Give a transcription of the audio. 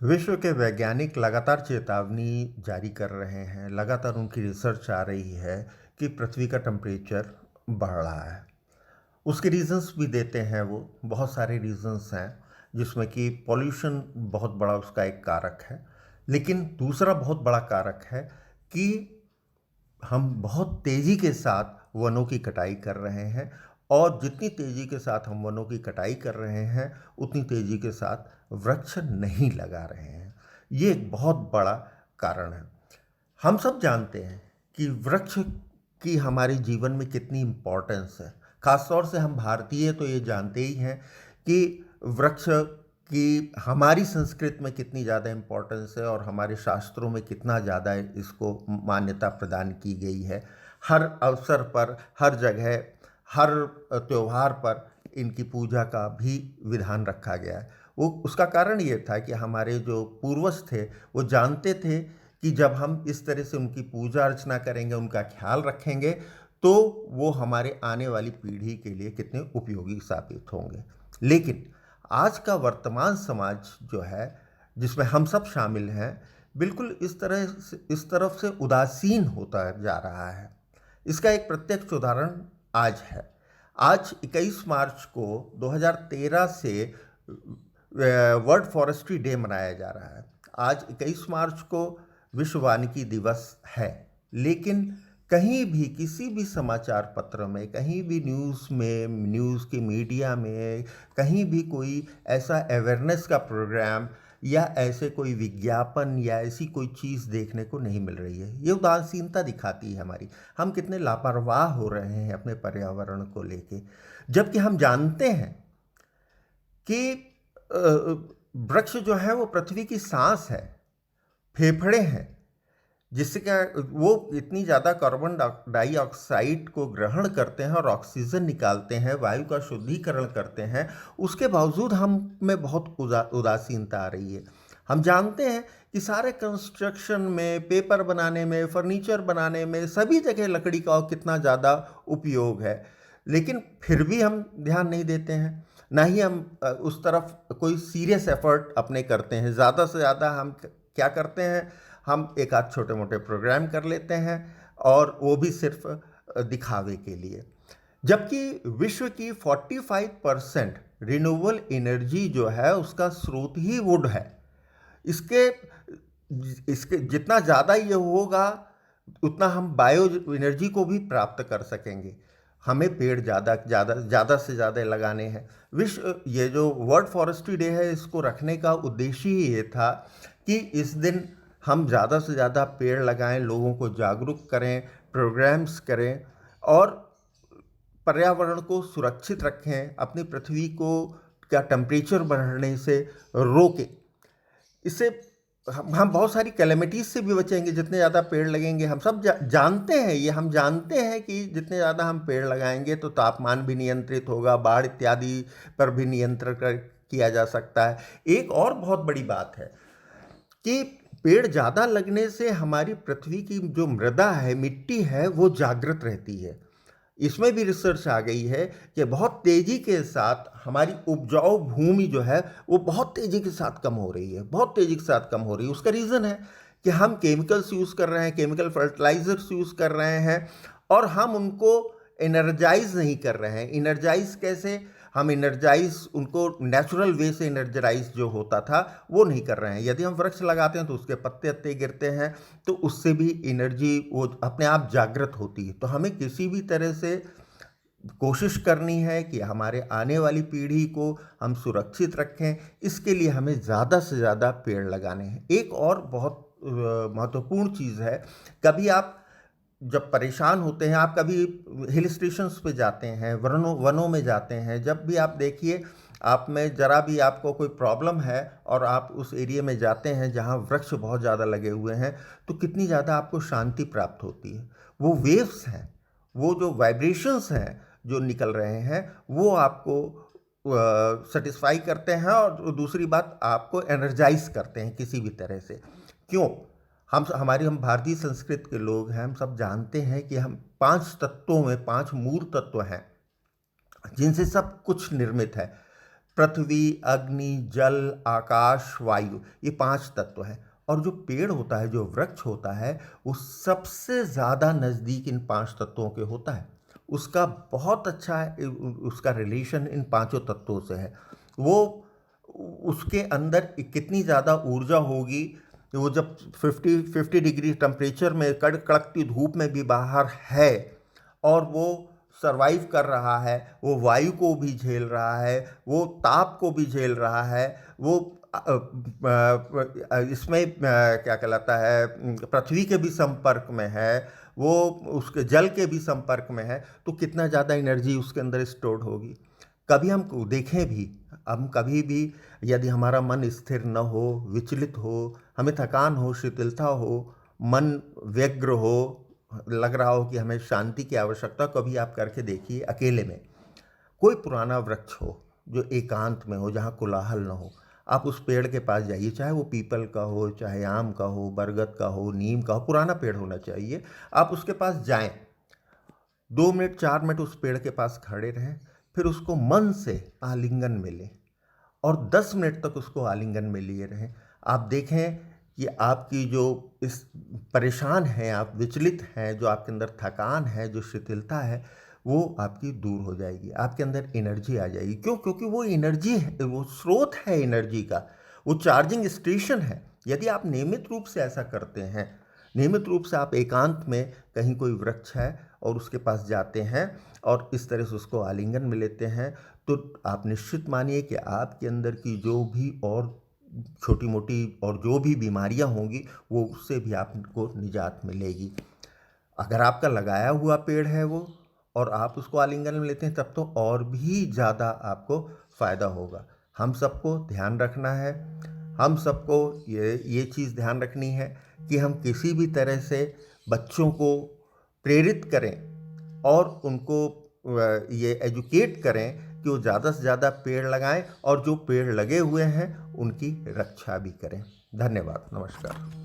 विश्व के वैज्ञानिक लगातार चेतावनी जारी कर रहे हैं। लगातार उनकी रिसर्च आ रही है कि पृथ्वी का टेम्परेचर बढ़ रहा है। उसके रीजंस भी देते हैं। वो बहुत सारे रीजंस हैं, जिसमें कि पॉल्यूशन बहुत बड़ा उसका एक कारक है। लेकिन दूसरा बहुत बड़ा कारक है कि हम बहुत तेज़ी के साथ वनों की कटाई कर रहे हैं। और जितनी तेज़ी के साथ हम वनों की कटाई कर रहे हैं, उतनी तेज़ी के साथ वृक्ष नहीं लगा रहे हैं। ये एक बहुत बड़ा कारण है। हम सब जानते हैं कि वृक्ष की हमारे जीवन में कितनी इम्पोर्टेंस है। खासतौर से हम भारतीय तो ये जानते ही हैं कि वृक्ष की हमारी संस्कृति में कितनी ज़्यादा इम्पोर्टेंस है और हमारे शास्त्रों में कितना ज़्यादा इसको मान्यता प्रदान की गई है। हर अवसर पर, हर जगह, हर त्योहार पर इनकी पूजा का भी विधान रखा गया है। वो उसका कारण ये था कि हमारे जो पूर्वज थे, वो जानते थे कि जब हम इस तरह से उनकी पूजा अर्चना करेंगे, उनका ख्याल रखेंगे, तो वो हमारे आने वाली पीढ़ी के लिए कितने उपयोगी साबित होंगे। लेकिन आज का वर्तमान समाज जो है, जिसमें हम सब शामिल हैं, बिल्कुल इस तरफ से उदासीन होता जा रहा है। इसका एक प्रत्यक्ष उदाहरण आज है। आज 21 मार्च को 2013 से वर्ल्ड फॉरेस्ट्री डे मनाया जा रहा है। आज 21 मार्च को विश्व वानिकी दिवस है। लेकिन कहीं भी किसी भी समाचार पत्र में, कहीं भी न्यूज़ में, न्यूज़ के मीडिया में, कहीं भी कोई ऐसा अवेयरनेस का प्रोग्राम या ऐसे कोई विज्ञापन या ऐसी कोई चीज़ देखने को नहीं मिल रही है। ये उदासीनता दिखाती है हमारी। हम कितने लापरवाह हो रहे हैं अपने पर्यावरण को लेके। जबकि हम जानते हैं कि वृक्ष जो है वो पृथ्वी की सांस है, फेफड़े हैं, जिससे क्या वो इतनी ज़्यादा कार्बन डाइऑक्साइड को ग्रहण करते हैं और ऑक्सीजन निकालते हैं, वायु का शुद्धिकरण करते हैं। उसके बावजूद हम में बहुत उदासीनता आ रही है। हम जानते हैं कि सारे कंस्ट्रक्शन में, पेपर बनाने में, फर्नीचर बनाने में, सभी जगह लकड़ी का कितना ज़्यादा उपयोग है। लेकिन फिर भी हम ध्यान नहीं देते हैं, ना ही हम उस तरफ कोई सीरियस एफर्ट अपने करते हैं। ज़्यादा से ज़्यादा हम क्या करते हैं, हम एक आध छोटे मोटे प्रोग्राम कर लेते हैं, और वो भी सिर्फ दिखावे के लिए। जबकि विश्व की 45% रिन्यूएबल एनर्जी जो है, उसका स्रोत ही वुड है। इसके इसके जितना ज़्यादा ये होगा, उतना हम बायो एनर्जी को भी प्राप्त कर सकेंगे। हमें पेड़ ज़्यादा ज़्यादा ज़्यादा से ज़्यादा लगाने हैं। विश्व ये जो वर्ल्ड फॉरेस्ट्री डे है, इसको रखने का उद्देश्य ही ये था कि इस दिन हम ज़्यादा से ज़्यादा पेड़ लगाएं, लोगों को जागरूक करें, प्रोग्राम्स करें और पर्यावरण को सुरक्षित रखें, अपनी पृथ्वी को क्या टेम्परेचर बढ़ने से रोकें। इससे हम बहुत सारी कैलेमिटीज से भी बचेंगे जितने ज़्यादा पेड़ लगेंगे। हम सब जानते हैं ये, हम जानते हैं कि जितने ज़्यादा हम पेड़ लगाएंगे तो तापमान भी नियंत्रित होगा, बाढ़ इत्यादि पर भी नियंत्रण किया जा सकता है। एक और बहुत बड़ी बात है कि पेड़ ज़्यादा लगने से हमारी पृथ्वी की जो मृदा है, मिट्टी है, वो जागृत रहती है। इसमें भी रिसर्च आ गई है कि बहुत तेज़ी के साथ हमारी उपजाऊ भूमि जो है, वो बहुत तेज़ी के साथ कम हो रही है, बहुत तेज़ी के साथ कम हो रही है। उसका रीज़न है कि हम केमिकल्स यूज़ कर रहे हैं, केमिकल फर्टिलाइजर्स यूज़ कर रहे हैं, और हम उनको एनर्जाइज नहीं कर रहे हैं। एनर्जाइज कैसे? हम एनर्जाइज उनको नेचुरल वे से एनर्जाइज जो होता था, वो नहीं कर रहे हैं। यदि हम वृक्ष लगाते हैं तो उसके पत्ते अत्ते गिरते हैं, तो उससे भी एनर्जी वो अपने आप जागृत होती है। तो हमें किसी भी तरह से कोशिश करनी है कि हमारे आने वाली पीढ़ी को हम सुरक्षित रखें। इसके लिए हमें ज़्यादा से ज़्यादा पेड़ लगाने हैं। एक और बहुत महत्वपूर्ण चीज़ है, कभी आप जब परेशान होते हैं, आप कभी हिल स्टेशंस पे जाते हैं, वनों में जाते हैं, जब भी आप देखिए, आप में ज़रा भी आपको कोई प्रॉब्लम है और आप उस एरिया में जाते हैं जहाँ वृक्ष बहुत ज़्यादा लगे हुए हैं, तो कितनी ज़्यादा आपको शांति प्राप्त होती है। वो वेव्स हैं, वो जो वाइब्रेशंस हैं जो निकल रहे हैं, वो आपको सेटिस्फाई करते हैं, और दूसरी बात, आपको एनर्जाइज करते हैं किसी भी तरह से। क्यों? हम भारतीय संस्कृति के लोग हैं। हम सब जानते हैं कि हम 5 तत्वों में 5 मूल तत्व हैं जिनसे सब कुछ निर्मित है। पृथ्वी, अग्नि, जल, आकाश, वायु, ये 5 तत्व हैं। और जो पेड़ होता है, जो वृक्ष होता है, वो सबसे ज़्यादा नज़दीक इन 5 तत्वों के होता है। उसका बहुत अच्छा उसका रिलेशन इन पांचों तत्वों से है। वो उसके अंदर कितनी ज़्यादा ऊर्जा होगी, वो जब 50 डिग्री टेम्परेचर में कड़कती धूप में भी बाहर है और वो सरवाइव कर रहा है, वो वायु को भी झेल रहा है, वो ताप को भी झेल रहा है, वो इसमें क्या कहलाता है, पृथ्वी के भी संपर्क में है, वो उसके जल के भी संपर्क में है, तो कितना ज़्यादा एनर्जी उसके अंदर स्टोर्ड होगी। कभी हम देखें भी, हम कभी भी यदि हमारा मन स्थिर न हो, विचलित हो, हमें थकान हो, शिथिलता हो, मन व्यग्र हो, लग रहा हो कि हमें शांति की आवश्यकता, कभी आप करके देखिए अकेले में कोई पुराना वृक्ष हो जो एकांत में हो, जहाँ कोलाहल न हो, आप उस पेड़ के पास जाइए, चाहे वो पीपल का हो, चाहे आम का हो, बरगद का हो, नीम का हो, पुराना पेड़ होना चाहिए। आप उसके पास जाएं, 2 मिनट 4 मिनट उस पेड़ के पास खड़े रहें, फिर उसको मन से आलिंगन में लें और 10 मिनट तक उसको आलिंगन में लिए रहें। आप देखें कि आपकी जो इस परेशान हैं, आप विचलित हैं, जो आपके अंदर थकान है, जो शिथिलता है, वो आपकी दूर हो जाएगी, आपके अंदर एनर्जी आ जाएगी। क्यों? क्योंकि वो एनर्जी है, वो स्रोत है एनर्जी का, वो चार्जिंग स्टेशन है। यदि आप नियमित रूप से ऐसा करते हैं, नियमित रूप से आप एकांत में कहीं कोई वृक्ष है और उसके पास जाते हैं और इस तरह से उसको आलिंगन में लेते हैं, तो आप निश्चित मानिए कि आपके अंदर की जो भी और छोटी मोटी और जो भी बीमारियां होंगी, वो उससे भी आपको निजात मिलेगी। अगर आपका लगाया हुआ पेड़ है वो, और आप उसको आलिंगन में लेते हैं, तब तो और भी ज़्यादा आपको फ़ायदा होगा। हम सबको ध्यान रखना है, हम सबको ये चीज़ ध्यान रखनी है कि हम किसी भी तरह से बच्चों को प्रेरित करें और उनको ये एजुकेट करें कि वो ज़्यादा से ज़्यादा पेड़ लगाएं और जो पेड़ लगे हुए हैं उनकी रक्षा भी करें। धन्यवाद, नमस्कार।